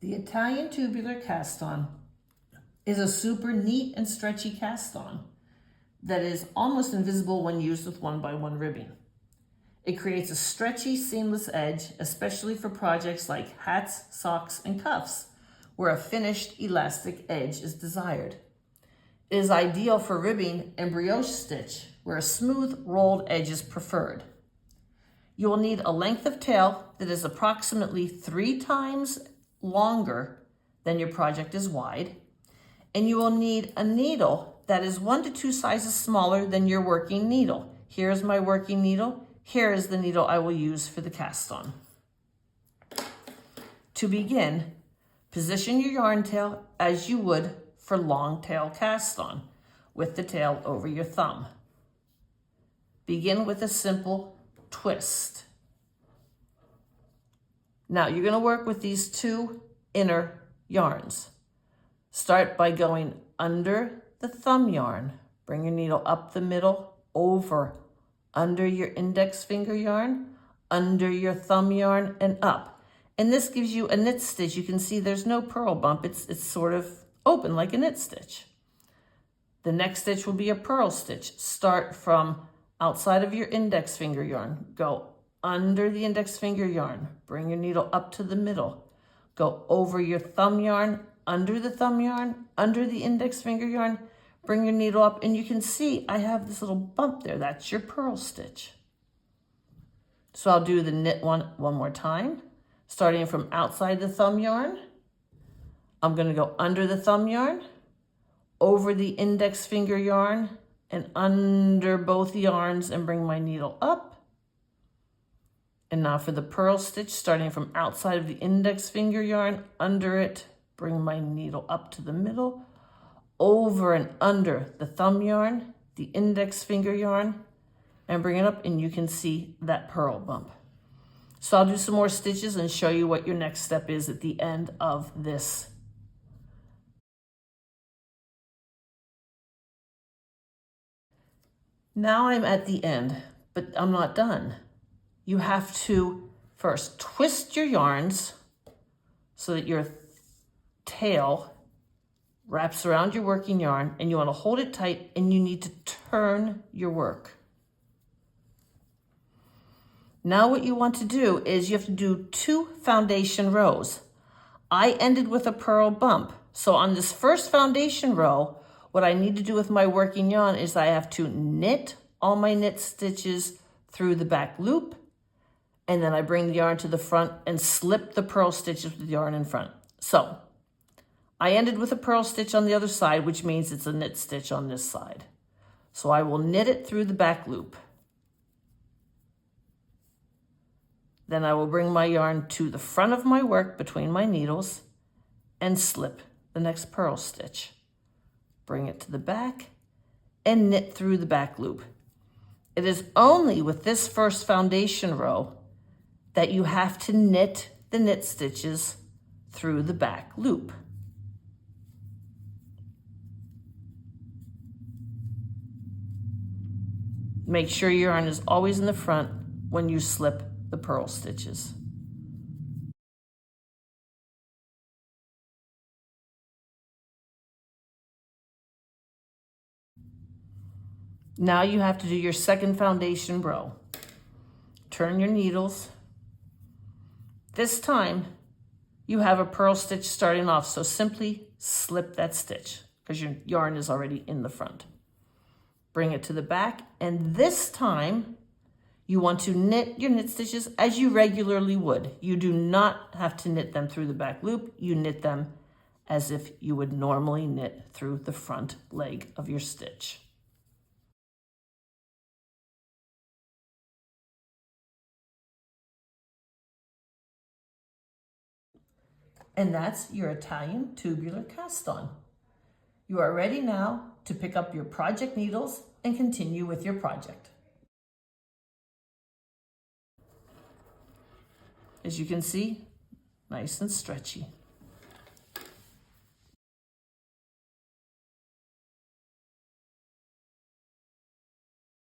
The Italian Tubular Cast On is a super neat and stretchy cast on that is almost invisible when used with 1x1 ribbing. It creates a stretchy, seamless edge, especially for projects like hats, socks, and cuffs, where a finished elastic edge is desired. It is ideal for ribbing and brioche stitch, where a smooth, rolled edge is preferred. You will need a length of tail that is approximately 3 times longer than your project is wide, and you will need a needle that is 1 to 2 sizes smaller than your working needle. Here is my working needle. Here is the needle I will use for the cast on. To begin, position your yarn tail as you would for long tail cast on, with the tail over your thumb. Begin with a simple twist. Now you're going to work with these 2 inner yarns. Start by going under the thumb yarn. Bring your needle up the middle, over, under your index finger yarn, under your thumb yarn, and up. And this gives you a knit stitch. You can see there's no purl bump. It's sort of open like a knit stitch. The next stitch will be a purl stitch. Start from outside of your index finger yarn. Go under the index finger yarn. Bring your needle up to the middle. Go over your thumb yarn, under the thumb yarn, under the index finger yarn. Bring your needle up, and you can see I have this little bump there. That's your purl stitch. So I'll do the knit one more time. Starting from outside the thumb yarn, I'm going to go under the thumb yarn, over the index finger yarn, and under both yarns, and bring my needle up. And now for the purl stitch, starting from outside of the index finger yarn, under it, bring my needle up to the middle, over and under the thumb yarn, the index finger yarn, and bring it up, and you can see that purl bump. So I'll do some more stitches and show you what your next step is at the end of this. Now I'm at the end, but I'm not done. You have to first twist your yarns so that your tail wraps around your working yarn, and you want to hold it tight, and you need to turn your work. Now what you want to do is you have to do 2 foundation rows. I ended with a purl bump. So on this first foundation row, what I need to do with my working yarn is I have to knit all my knit stitches through the back loop, and then I bring the yarn to the front and slip the purl stitches with the yarn in front. So I ended with a purl stitch on the other side, which means it's a knit stitch on this side. So I will knit it through the back loop. Then I will bring my yarn to the front of my work between my needles and slip the next purl stitch. Bring it to the back and knit through the back loop. It is only with this first foundation row that you have to knit the knit stitches through the back loop. Make sure your yarn is always in the front when you slip the purl stitches. Now you have to do your second foundation row. Turn your needles. This time you have a purl stitch starting off, so simply slip that stitch because your yarn is already in the front. Bring it to the back, and this time you want to knit your knit stitches as you regularly would. You do not have to knit them through the back loop. You knit them as if you would normally knit through the front leg of your stitch. And that's your Italian tubular cast on. You are ready now to pick up your project needles and continue with your project. As you can see, nice and stretchy.